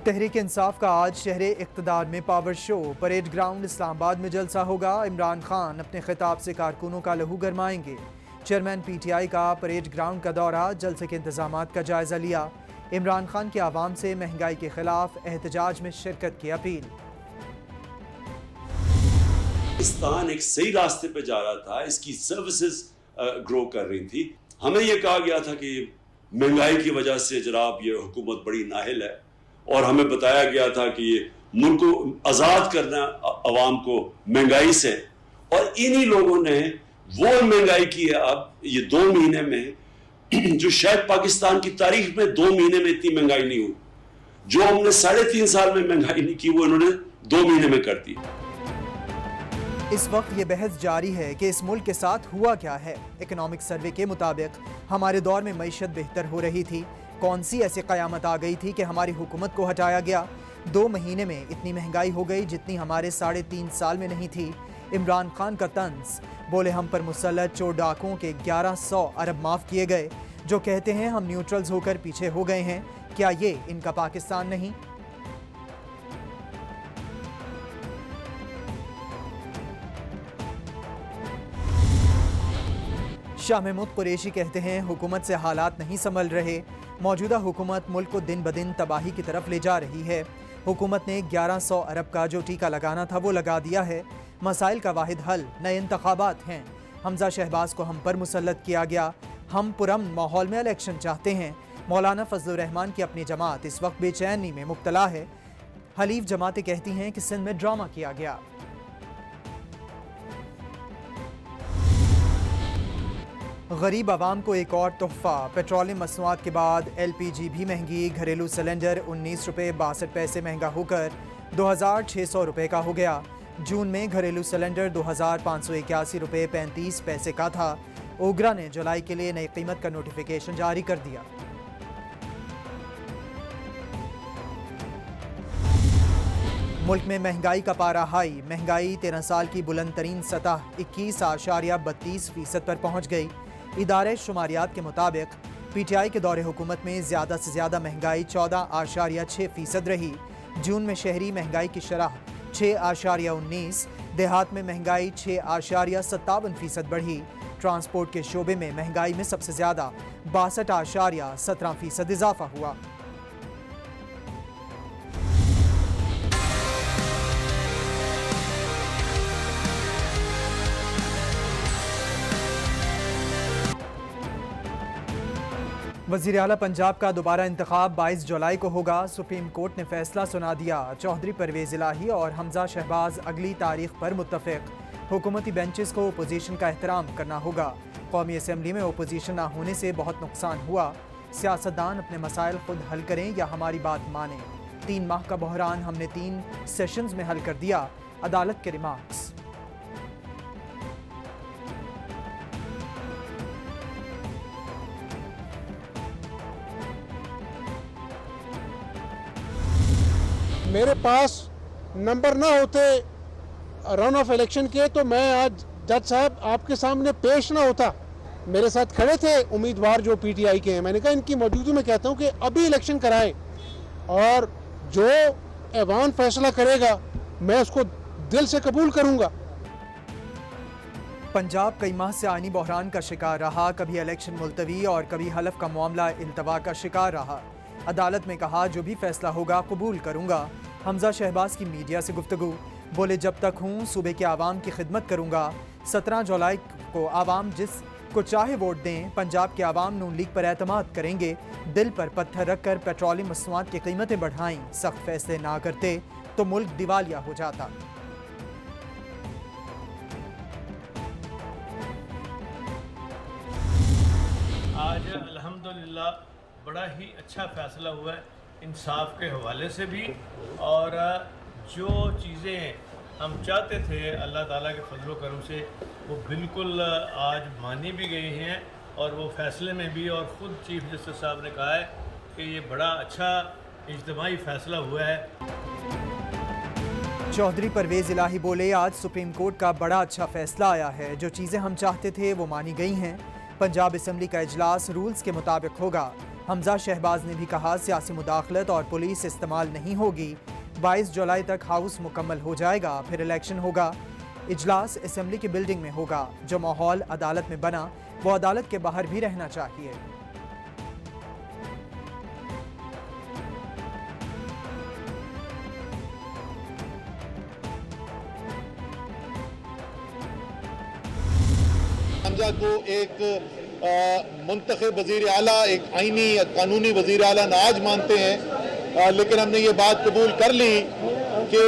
تحریک انصاف کا آج شہر اقتدار میں پاور شو، پریڈ گراؤنڈ اسلام آباد میں جلسہ ہوگا۔ عمران خان اپنے خطاب سے کارکنوں کا لہو گرمائیں گے۔ چیئرمین پی ٹی آئی کا پریڈ گراؤنڈ کا دورہ، جلسے کے انتظامات کا جائزہ لیا۔ عمران خان کی عوام سے مہنگائی کے خلاف احتجاج میں شرکت کی اپیل۔ پاکستان ایک صحیح راستے پہ جا رہا تھا، اس کی سروسز گرو کر رہی تھی۔ ہمیں یہ کہا گیا تھا کہ مہنگائی کی وجہ سے جناب یہ حکومت بڑی نااہل ہے، اور ہمیں بتایا گیا تھا کہ یہ ملک کو آزاد کرنا عوام کو مہنگائی سے، اور انہی لوگوں نے وہ مہنگائی کی ہے اب یہ 2 مہینے میں، جو شاید پاکستان کی تاریخ میں 2 مہینے میں اتنی مہنگائی نہیں ہوئی۔ جو ہم نے 3.5 سال میں مہنگائی نہیں کی، وہ انہوں نے 2 مہینے میں کر دی۔ اس وقت یہ بحث جاری ہے کہ اس ملک کے ساتھ ہوا کیا ہے۔ اکنامک سروے کے مطابق ہمارے دور میں معیشت بہتر ہو رہی تھی۔ کون سی ایسی قیامت آ گئی تھی کہ ہماری حکومت کو ہٹایا گیا؟ 2 مہینے میں اتنی مہنگائی ہو گئی جتنی ہمارے 3.5 سال میں نہیں تھی۔ عمران خان کا طنز، بولے ہم پر مسلط چور ڈاکوں کے 1100 ارب معاف کیے گئے، جو کہتے ہیں ہم نیوٹرلز ہو کر پیچھے ہو گئے ہیں۔ کیا یہ ان کا پاکستان نہیں؟ شاہ محمود قریشی کہتے ہیں حکومت سے حالات نہیں سنبھل رہے۔ موجودہ حکومت ملک کو دن بدن تباہی کی طرف لے جا رہی ہے۔ حکومت نے 1100 ارب کا جو ٹیکہ لگانا تھا وہ لگا دیا ہے۔ مسائل کا واحد حل نئے انتخابات ہیں۔ حمزہ شہباز کو ہم پر مسلط کیا گیا۔ ہم پرامن ماحول میں الیکشن چاہتے ہیں۔ مولانا فضل الرحمان کی اپنی جماعت اس وقت بے چینی میں مبتلا ہے۔ حلیف جماعتیں کہتی ہیں کہ سندھ میں ڈرامہ کیا گیا۔ غریب عوام کو ایک اور تحفہ، پیٹرولیم مصنوعات کے بعد ایل پی جی بھی مہنگی۔ گھریلو سلنڈر 19 روپے 62 پیسے مہنگا ہو کر 2600 روپے کا ہو گیا۔ جون میں گھریلو سلنڈر 2581 روپے 35 پیسے کا تھا۔ اوگرا نے جولائی کے لیے نئی قیمت کا نوٹیفیکیشن جاری کر دیا۔ ملک میں مہنگائی کا پارہ ہائی، مہنگائی 13 سال کی بلند ترین سطح 21.32% پر پہنچ گئی۔ ادارے شماریات کے مطابق پی ٹی آئی کے دور حکومت میں زیادہ سے زیادہ مہنگائی 14.6% رہی۔ جون میں شہری مہنگائی کی شرح 6.19، دیہات میں مہنگائی 6.57% بڑھی۔ ٹرانسپورٹ کے شعبے میں مہنگائی میں سب سے زیادہ 62.17% اضافہ ہوا۔ وزیر اعلیٰ پنجاب کا دوبارہ انتخاب 22 جولائی کو ہوگا۔ سپریم کورٹ نے فیصلہ سنا دیا۔ چودھری پرویز الہی اور حمزہ شہباز اگلی تاریخ پر متفق۔ حکومتی بینچز کو اپوزیشن کا احترام کرنا ہوگا۔ قومی اسمبلی میں اپوزیشن نہ ہونے سے بہت نقصان ہوا۔ سیاستدان اپنے مسائل خود حل کریں یا ہماری بات مانیں۔ 3 ماہ کا بحران ہم نے 3 سیشنز میں حل کر دیا۔ عدالت کے ریمارکس۔ میرے پاس نمبر نہ ہوتے رن آف الیکشن کے تو میں آج جج صاحب آپ کے سامنے پیش نہ ہوتا۔ میرے ساتھ کھڑے تھے امیدوار جو پی ٹی آئی کے ہیں، میں نے کہا ان کی موجودگی میں کہتا ہوں کہ ابھی الیکشن کرائیں، اور جو ایوان فیصلہ کرے گا میں اس کو دل سے قبول کروں گا۔ پنجاب کئی ماہ سے آئینی بحران کا شکار رہا، کبھی الیکشن ملتوی اور کبھی حلف کا معاملہ التوا کا شکار رہا۔ عدالت میں کہا جو بھی فیصلہ ہوگا قبول کروں گا۔ حمزہ شہباز کی میڈیا سے گفتگو، بولے جب تک ہوں صوبے کے عوام کی خدمت کروں گا۔ 17 جولائی کو عوام جس کو چاہے ووٹ دیں، پنجاب کے عوام نون لیگ پر اعتماد کریں گے۔ دل پر پتھر رکھ کر پیٹرولیم مصنوعات کی قیمتیں بڑھائیں، سخت فیصلے نہ کرتے تو ملک دیوالیہ ہو جاتا۔ آج الحمدللہ بڑا ہی اچھا فیصلہ ہوا ہے انصاف کے حوالے سے بھی، اور جو چیزیں ہم چاہتے تھے اللہ تعالیٰ کے فضل و کرم سے وہ بالکل آج مانی بھی گئی ہیں، اور وہ فیصلے میں بھی، اور خود چیف جسٹس صاحب نے کہا ہے کہ یہ بڑا اچھا اجتماعی فیصلہ ہوا ہے۔ چودھری پرویز الہی بولے آج سپریم کورٹ کا بڑا اچھا فیصلہ آیا ہے، جو چیزیں ہم چاہتے تھے وہ مانی گئی ہیں۔ پنجاب اسمبلی کا اجلاس رولز کے مطابق ہوگا۔ حمزہ شہباز نے بھی کہا سیاسی مداخلت اور پولیس استعمال نہیں ہوگی، 22 جولائی تک ہاؤس مکمل ہو جائے گا، پھر الیکشن ہوگا، اجلاس اسمبلی کی بلڈنگ میں ہوگا، جو ماحول عدالت میں بنا وہ عدالت کے باہر بھی رہنا چاہیے۔ حمزہ کو ایک منتخب وزیر اعلیٰ، ایک آئینی قانونی وزیر اعلیٰ نہ آج مانتے ہیں، لیکن ہم نے یہ بات قبول کر لی کہ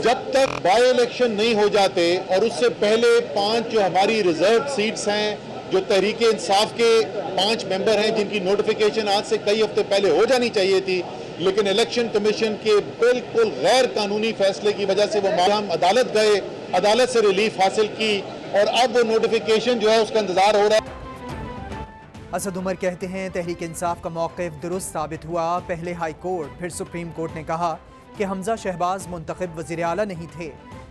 جب تک بائی الیکشن نہیں ہو جاتے اور اس سے پہلے 5 جو ہماری ریزرو سیٹس ہیں، جو تحریک انصاف کے 5 ممبر ہیں جن کی نوٹیفیکیشن آج سے کئی ہفتے پہلے ہو جانی چاہیے تھی، لیکن الیکشن کمیشن کے بالکل غیر قانونی فیصلے کی وجہ سے وہ ہم عدالت گئے، عدالت سے ریلیف حاصل کی اور اب وہ نوٹیفیکیشن جو ہے اس کا انتظار ہو رہا ہے۔ اسد عمر کہتے ہیں تحریک انصاف کا موقف درست ثابت ہوا، پہلے ہائی کورٹ پھر سپریم کورٹ نے کہا کہ حمزہ شہباز منتخب وزیر اعلیٰ نہیں تھے،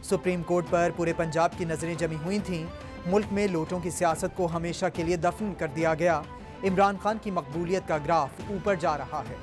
سپریم کورٹ پر پورے پنجاب کی نظریں جمی ہوئی تھیں، ملک میں لوٹوں کی سیاست کو ہمیشہ کے لیے دفن کر دیا گیا، عمران خان کی مقبولیت کا گراف اوپر جا رہا ہے۔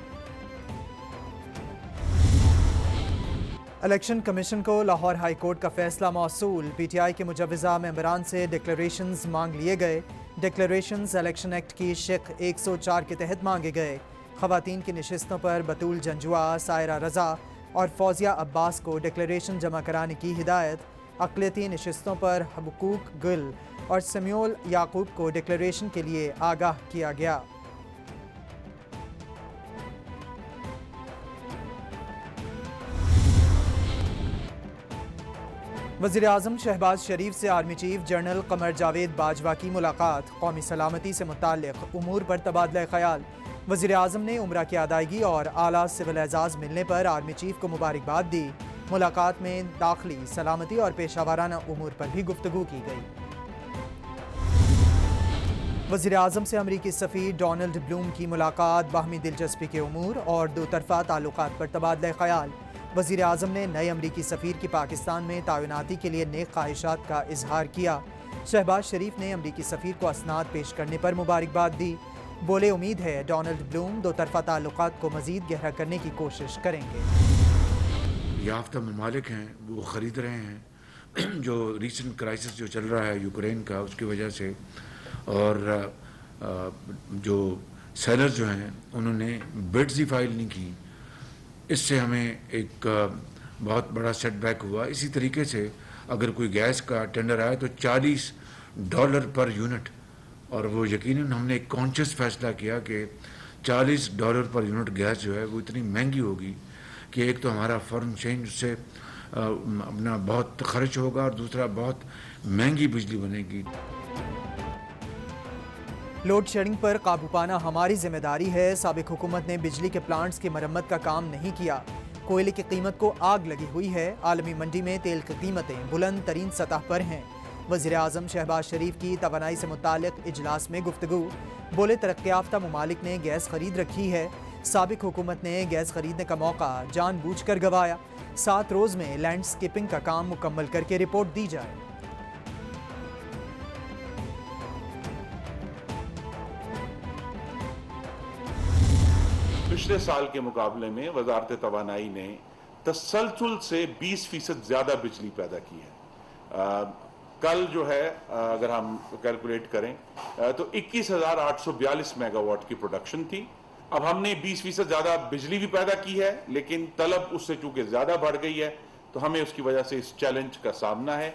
الیکشن کمیشن کو لاہور ہائی کورٹ کا فیصلہ موصول، پی ٹی آئی کے مجوزہ ممبران سے ڈکلیریشنز مانگ لیے گئے، ڈکلیریشنز الیکشن ایکٹ کی شق 104 کے تحت مانگے گئے، خواتین کی نشستوں پر بطول جنجوعہ، سائرہ رضا اور فوزیہ عباس کو ڈکلیریشن جمع کرانے کی ہدایت، اقلیتی نشستوں پر حقوق گل اور سمیول یعقوب کو ڈکلیریشن کے لیے آگاہ کیا گیا۔ وزیراعظم شہباز شریف سے army chief general Qamar Javed Bajwa کی ملاقات، قومی سلامتی سے متعلق امور پر تبادلہ خیال، وزیراعظم نے عمرہ کی ادائیگی اور اعلیٰ سول اعزاز ملنے پر آرمی چیف کو مبارکباد دی، ملاقات میں داخلی سلامتی اور پیشہ ورانہ امور پر بھی گفتگو کی گئی۔ وزیراعظم سے امریکی سفیر ڈونلڈ بلوم کی ملاقات، باہمی دلچسپی کے امور اور دو طرفہ تعلقات پر تبادلہ خیال، وزیر اعظم نے نئے امریکی سفیر کی پاکستان میں تعیناتی کے لیے نیک خواہشات کا اظہار کیا، شہباز شریف نے امریکی سفیر کو اسناد پیش کرنے پر مبارکباد دی، بولے امید ہے ڈونلڈ بلوم دو طرفہ تعلقات کو مزید گہرا کرنے کی کوشش کریں گے۔ یافتہ ممالک ہیں وہ خرید رہے ہیں، جو ریسنٹ کرائسس جو چل رہا ہے یوکرین کا اس کی وجہ سے، اور جو سیلرز جو ہیں انہوں نے بڈز ہی فائل نہیں کی، اس سے ہمیں ایک بہت بڑا سیٹ بیک ہوا۔ اسی طریقے سے اگر کوئی گیس کا ٹینڈر آئے تو $40 پر یونٹ، اور وہ یقیناً ہم نے ایک کانشیس فیصلہ کیا کہ $40 پر یونٹ گیس جو ہے وہ اتنی مہنگی ہوگی کہ ایک تو ہمارا فارن چینج سے اپنا بہت خرچ ہوگا اور دوسرا بہت مہنگی بجلی بنے گی۔ لوڈ شیڈنگ پر قابو پانا ہماری ذمہ داری ہے، سابق حکومت نے بجلی کے پلانٹس کی مرمت کا کام نہیں کیا، کوئلے کی قیمت کو آگ لگی ہوئی ہے، عالمی منڈی میں تیل کی قیمتیں بلند ترین سطح پر ہیں، وزیر اعظم شہباز شریف کی توانائی سے متعلق اجلاس میں گفتگو، بولے ترقی یافتہ ممالک نے گیس خرید رکھی ہے، سابق حکومت نے گیس خریدنے کا موقع جان بوجھ کر گوایا، 7 روز میں لینڈ سکیپنگ کا کام مکمل کر کے رپورٹ دی جائے۔ پچھلے سال کے مقابلے میں وزارت توانائی نے تسلسل سے 20% زیادہ بجلی پیدا کی ہے۔ کل جو ہے اگر ہم کیلکولیٹ کریں تو 21,842 میگا واٹ کی پروڈکشن تھی، اب ہم نے 20% زیادہ بجلی بھی پیدا کی ہے، لیکن طلب اس سے چونکہ زیادہ بڑھ گئی ہے تو ہمیں اس کی وجہ سے اس چیلنج کا سامنا ہے۔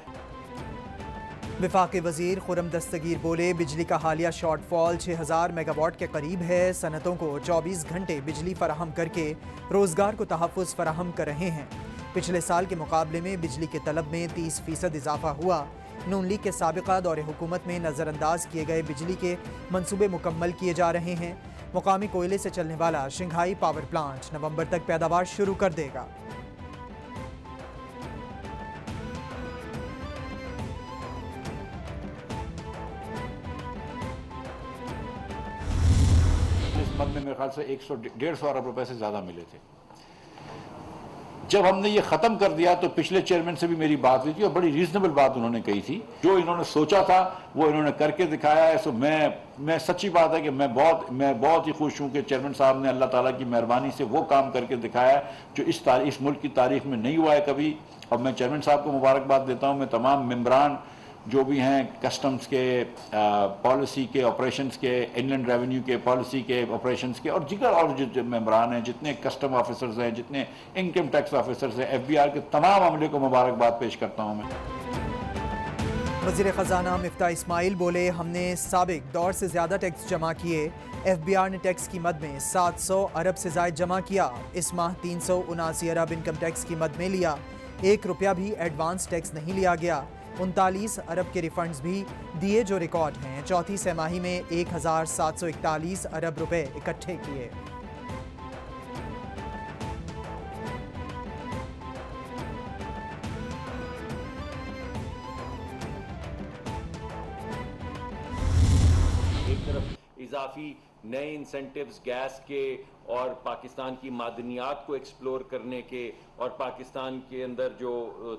وفاقی وزیر خرم دستگیر بولے بجلی کا حالیہ شارٹ فال 6000 میگا واٹ کے قریب ہے، صنعتوں کو 24 گھنٹے بجلی فراہم کر کے روزگار کو تحفظ فراہم کر رہے ہیں، پچھلے سال کے مقابلے میں بجلی کے طلب میں 30% اضافہ ہوا، نون لیگ کے سابقہ دور حکومت میں نظر انداز کیے گئے بجلی کے منصوبے مکمل کیے جا رہے ہیں، مقامی کوئلے سے چلنے والا شنگھائی پاور پلانٹ نومبر تک پیداوار شروع کر دے گا۔ اس مرد میں میرے خیال سے 100-150 ارب روپے سے زیادہ ملے تھے۔ جب ہم نے یہ ختم کر دیا تو پچھلے چیئرمین سے بھی میری بات ہوئی تھی اور بڑی ریزنیبل بات انہوں نے کہی تھی. جو انہوں نے سوچا تھا وہ انہوں نے کر کے دکھایا ہے. سو میں سچی بات ہے کہ میں بہت ہی خوش ہوں کہ چیئرمین صاحب نے اللہ تعالیٰ کی مہربانی سے وہ کام کر کے دکھایا ہے جو اس ملک کی تاریخ میں نہیں ہوا ہے کبھی. اور میں چیئرمین صاحب کو مبارکباد دیتا ہوں. میں تمام ممبران جو بھی ہیں کسٹمز کے پالیسی کے آپریشنز کے انلینڈ ریونیو کے پالیسی کے آپریشنز کے اور دیگر اور جو ممبران ہیں جتنے کسٹم آفیسرز ہیں جتنے انکم ٹیکس آفیسرز ہیں FBR کے تمام عملے کو مبارکباد پیش کرتا ہوں میں. وزیر خزانہ مفتاح اسماعیل بولے ہم نے سابق دور سے زیادہ ٹیکس جمع کیے. FBR نے ٹیکس کی مد میں 700 ارب سے زائد جمع کیا. اس ماہ 379 ارب انکم ٹیکس کی مد میں لیا. 1 روپیہ بھی ایڈوانس ٹیکس نہیں لیا گیا. 39 ارب کے ریفنڈز بھی دیے جو ریکارڈ ہیں. چوتھی سہ ماہی میں 1741 ارب روپے اکٹھے کیے. ایک طرف اضافی نئے انسینٹیوز گیس کے اور پاکستان کی معدنیات کو ایکسپلور کرنے کے اور پاکستان کے اندر جو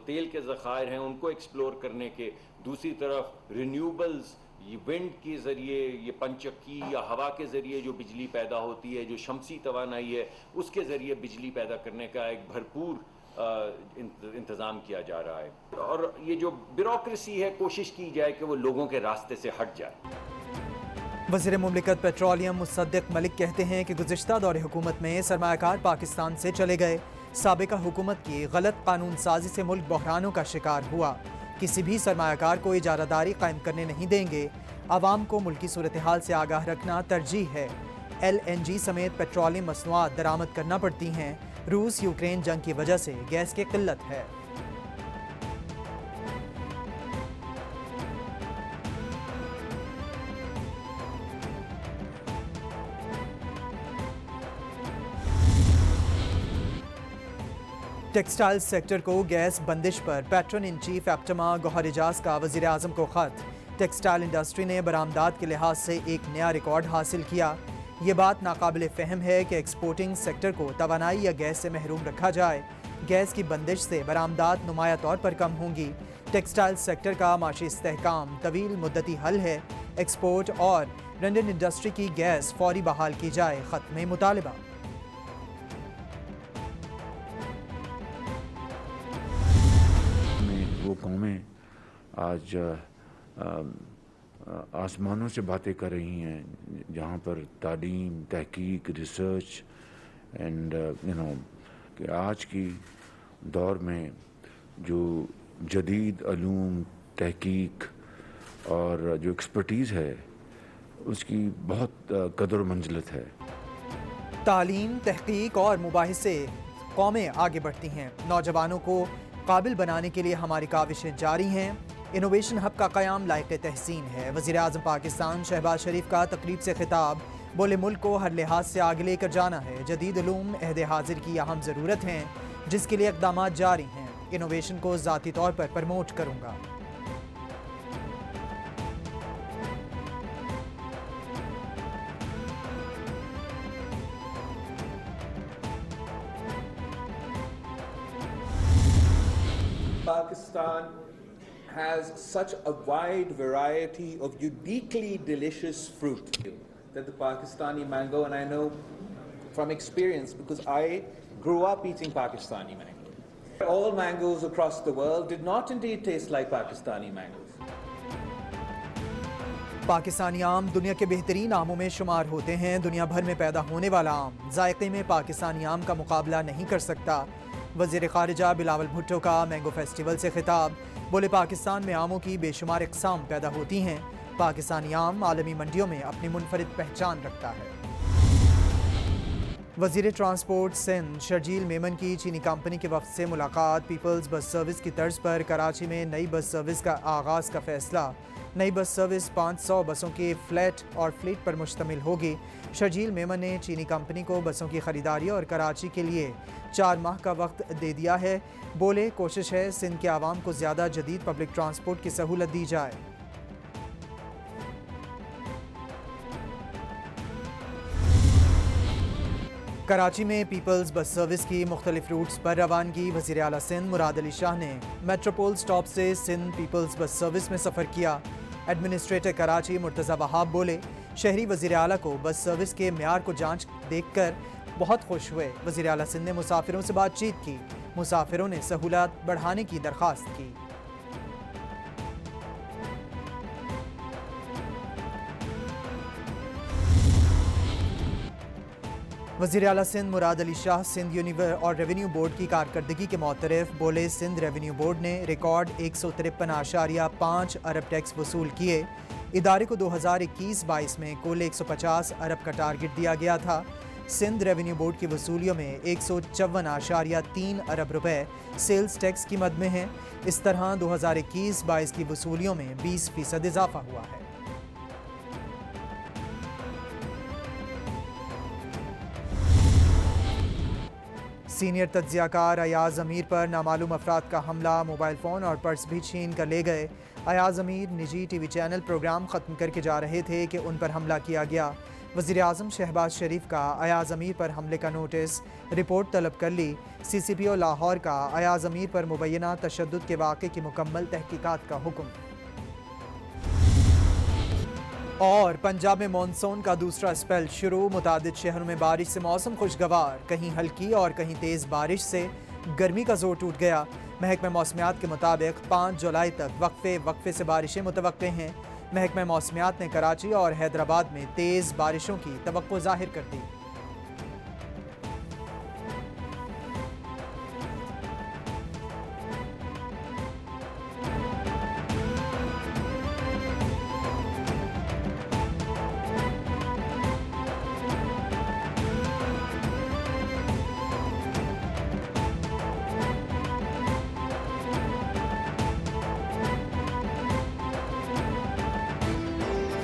تیل کے ذخائر ہیں ان کو ایکسپلور کرنے کے. دوسری طرف رینیوبلز ونڈ کے ذریعے یہ پنچکی یا ہوا کے ذریعے جو بجلی پیدا ہوتی ہے جو شمسی توانائی ہے اس کے ذریعے بجلی پیدا کرنے کا ایک بھرپور انتظام کیا جا رہا ہے. اور یہ جو بیوروکریسی ہے کوشش کی جائے کہ وہ لوگوں کے راستے سے ہٹ جائے. وزیر مملکت پیٹرولیم مصدق ملک کہتے ہیں کہ گزشتہ دور حکومت میں سرمایہ کار پاکستان سے چلے گئے. سابقہ حکومت کی غلط قانون سازی سے ملک بحرانوں کا شکار ہوا. کسی بھی سرمایہ کار کو اجارہ داری قائم کرنے نہیں دیں گے. عوام کو ملکی صورتحال سے آگاہ رکھنا ترجیح ہے. LNG سمیت پیٹرولیم مصنوعات درآمد کرنا پڑتی ہیں. روس یوکرین جنگ کی وجہ سے گیس کی قلت ہے. ٹیکسٹائل سیکٹر کو گیس بندش پر پیٹرن ان چیف ایپٹما گوہر اعجاز کا وزیر اعظم کو خط. ٹیکسٹائل انڈسٹری نے برآمدات کے لحاظ سے ایک نیا ریکارڈ حاصل کیا. یہ بات ناقابل فہم ہے کہ ایکسپورٹنگ سیکٹر کو توانائی یا گیس سے محروم رکھا جائے. گیس کی بندش سے برآمدات نمایاں طور پر کم ہوں گی. ٹیکسٹائل سیکٹر کا معاشی استحکام طویل مدتی حل ہے. ایکسپورٹ اور لنڈن انڈسٹری کی گیس فوری بحال کی جائے. خط میں مطالبہ. وہ قومیں آج آسمانوں سے باتیں کر رہی ہیں جہاں پر تعلیم تحقیق ریسرچ اینڈ کہ آج کی دور میں جو جدید علوم تحقیق اور جو ایکسپرٹیز ہے اس کی بہت قدر و منزلت ہے. تعلیم تحقیق اور مباحث سے قومیں آگے بڑھتی ہیں. نوجوانوں کو قابل بنانے کے لیے ہماری کاوشیں جاری ہیں. انوویشن ہب کا قیام لائق تحسین ہے. وزیر اعظم پاکستان شہباز شریف کا تقریب سے خطاب. بولے ملک کو ہر لحاظ سے آگے لے کر جانا ہے. جدید علوم عہد حاضر کی اہم ضرورت ہیں جس کے لیے اقدامات جاری ہیں. انوویشن کو ذاتی طور پر پروموٹ کروں گا. Pakistan has such a wide variety of uniquely delicious fruit that the Pakistani mango, and I know from experience because I grew up eating Pakistani mango. All mangoes across the world did not indeed taste like Pakistani mangoes. Pakistani آم دنیا کے بہترین آموں میں شمار ہوتے ہیں. دنیا بھر میں پیدا ہونے والا آم ذائقے میں پاکستانی آم کا مقابلہ نہیں کر سکتا. وزیر خارجہ بلاول بھٹو کا مینگو فیسٹیول سے خطاب. بولے پاکستان میں آموں کی بے شمار اقسام پیدا ہوتی ہیں. پاکستانی آم عالمی منڈیوں میں اپنی منفرد پہچان رکھتا ہے. وزیر ٹرانسپورٹ سندھ شرجیل میمن کی چینی کمپنی کے وفد سے ملاقات. پیپلز بس سروس کی طرز پر کراچی میں نئی بس سروس کا آغاز کا فیصلہ. نئی بس سروس 500 بسوں کے فلیٹ اور فلیٹ پر مشتمل ہوگی. شرجیل میمن نے چینی کمپنی کو بسوں کی خریداری اور کراچی کے لیے 4 ماہ کا وقت دے دیا ہے. بولے کوشش ہے سندھ کے عوام کو زیادہ جدید پبلک ٹرانسپورٹ کی سہولت دی جائے. کراچی میں پیپلز بس سروس کی مختلف روٹس پر روانگی. وزیر اعلیٰ سندھ مراد علی شاہ نے میٹروپول سٹاپ سے سندھ پیپلز بس سروس میں سفر کیا. ایڈمنسٹریٹر کراچی مرتضی وہاب بولے شہری وزیر اعلیٰ کو بس سروس کے معیار کو جانچ دیکھ کر بہت خوش ہوئے. وزیر اعلیٰ سندھ نے مسافروں سے بات چیت کی. مسافروں نے سہولت بڑھانے کی درخواست کی. وزیر اعلیٰ سندھ مراد علی شاہ سندھ اور ریونیو بورڈ کی کارکردگی کے معترف بولے سندھ ریونیو بورڈ نے ریکارڈ 153.5 ارب ٹیکس وصول کیے. ادارے کو 2021-22 میں کل 150 ارب کا ٹارگٹ دیا گیا تھا. سندھ ریونیو بورڈ کی وصولیوں میں 154.3 ارب روپے سیلز ٹیکس کی مد میں ہیں. اس طرح 2021-22 کی وصولیوں میں 20% اضافہ ہوا ہے. سینئر تجزیہ کار ایاز امیر پر نامعلوم افراد کا حملہ. موبائل فون اور پرس بھی چھین کر لے گئے. ایاز امیر نجی ٹی وی چینل پروگرام ختم کر کے جا رہے تھے کہ ان پر حملہ کیا گیا. وزیر اعظم شہباز شریف کا ایاز امیر پر حملے کا نوٹس. رپورٹ طلب کر لی. سی سی پی او لاہور کا ایاز امیر پر مبینہ تشدد کے واقعے کی مکمل تحقیقات کا حکم. اور پنجاب میں مانسون کا دوسرا اسپیل شروع. متعدد شہروں میں بارش سے موسم خوشگوار. کہیں ہلکی اور کہیں تیز بارش سے گرمی کا زور ٹوٹ گیا. محکمہ موسمیات کے مطابق 5 جولائی تک وقفے سے بارشیں متوقع ہیں. محکمہ موسمیات نے کراچی اور حیدرآباد میں تیز بارشوں کی توقع ظاہر کر دی.